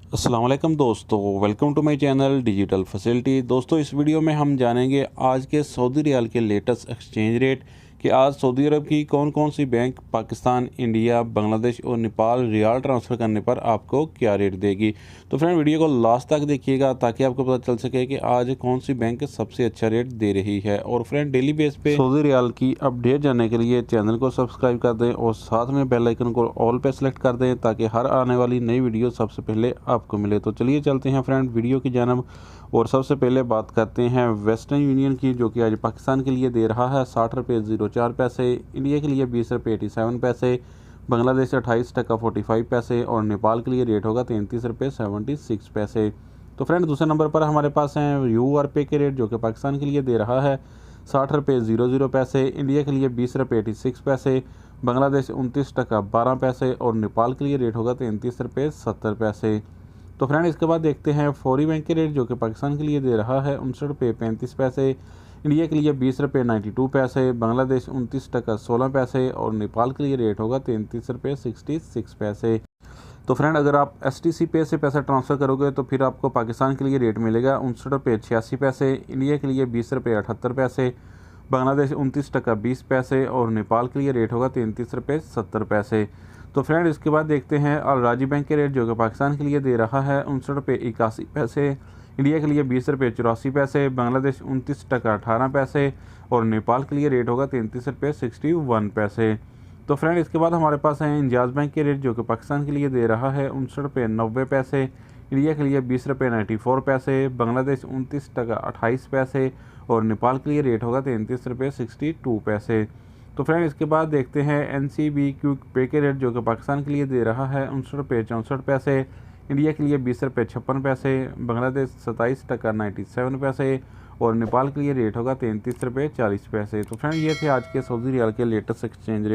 अस्सलाम वालेकुम दोस्तों, welcome to my channel digital facility. दोस्तों, इस वीडियो में हम जानेंगे आज के सऊदी रियाल के लेटेस्ट एक्सचेंज रेट कि आज सऊदी अरब की कौन कौन सी बैंक पाकिस्तान, इंडिया, बांग्लादेश और नेपाल रियाल ट्रांसफ़र करने पर आपको क्या रेट देगी। तो फ्रेंड, वीडियो को लास्ट तक देखिएगा ताकि आपको पता चल सके कि आज कौन सी बैंक सबसे अच्छा रेट दे रही है। और फ्रेंड, डेली बेस पे सऊदी रियाल की अपडेट जानने के लिए चैनल को सब्सक्राइब कर दें और साथ में बेल आइकन को ऑल पे सेलेक्ट कर दें ताकि हर आने वाली नई वीडियो सबसे पहले आपको मिले। तो चलिए चलते हैं फ्रेंड वीडियो की जानब और सबसे पहले बात करते हैं वेस्टर्न यूनियन की, जो कि आज पाकिस्तान के लिए दे रहा है 60 रुपये 04 पैसे, इंडिया के लिए 20 रुपये 87 पैसे, बांग्लादेश 28 टका 45 पैसे और नेपाल के लिए रेट होगा 33 रुपये 76 पैसे। तो फ्रेंड, दूसरे नंबर पर हमारे पास हैं URP के रेट, जो कि पाकिस्तान के लिए दे रहा है 60 रुपये 00 पैसे, इंडिया के लिए 20 रुपये 86 पैसे, बांग्लादेश 29 टका 12 पैसे और नेपाल के लिए रेट होगा 33 रुपये 70 पैसे। तो फ्रेंड, इसके बाद देखते हैं फौरी बैंक के रेट, जो कि पाकिस्तान के लिए दे रहा है 59 रुपये 35 पैसे, इंडिया के लिए 20 रुपये 92 पैसे, बांग्लादेश 29 टका 16 पैसे और नेपाल के लिए रेट होगा 33 रुपये 66 पैसे। तो फ्रेंड, अगर आप STC पे से पैसा ट्रांसफ़र करोगे तो फिर आपको पाकिस्तान के लिए रेट मिलेगा 59 रुपये 86 पैसे, इंडिया के लिए 20 रुपये 78 पैसे, बांग्लादेश 29 टका 20 पैसे और नेपाल के लिए रेट होगा 33 रुपये 70 पैसे। तो फ्रेंड, इसके बाद देखते हैं अल राजी बैंक के रेट, जो कि पाकिस्तान के लिए दे रहा है 59 रुपये 81 पैसे, इंडिया के लिए 20 रुपये 84 पैसे, बांग्लादेश 29 टका 18 पैसे और नेपाल के लिए रेट होगा 33 रुपये 61 पैसे। तो फ्रेंड, इसके बाद हमारे पास है इंजाज़ बैंक के रेट, जो कि पाकिस्तान के लिए दे रहा है 59 रुपये 90 पैसे, इंडिया के लिए 20 रुपये 94 पैसे, बांग्लादेश 29 टका 28 पैसे और नेपाल के लिए रेट होगा 33 रुपये 62 पैसे। तो फ्रेंड, इसके बाद देखते हैं NCB क्विक पे के रेट, जो कि पाकिस्तान के लिए दे रहा है 59 रुपये 64 पैसे, इंडिया के लिए 20 रुपये 56 पैसे, बांग्लादेश 27 टका 97 पैसे और नेपाल के लिए रेट होगा 33 रुपये 40 पैसे। तो फ्रेंड, ये थे आज के सऊदी रियाल के लेटेस्ट एक्सचेंज रेट।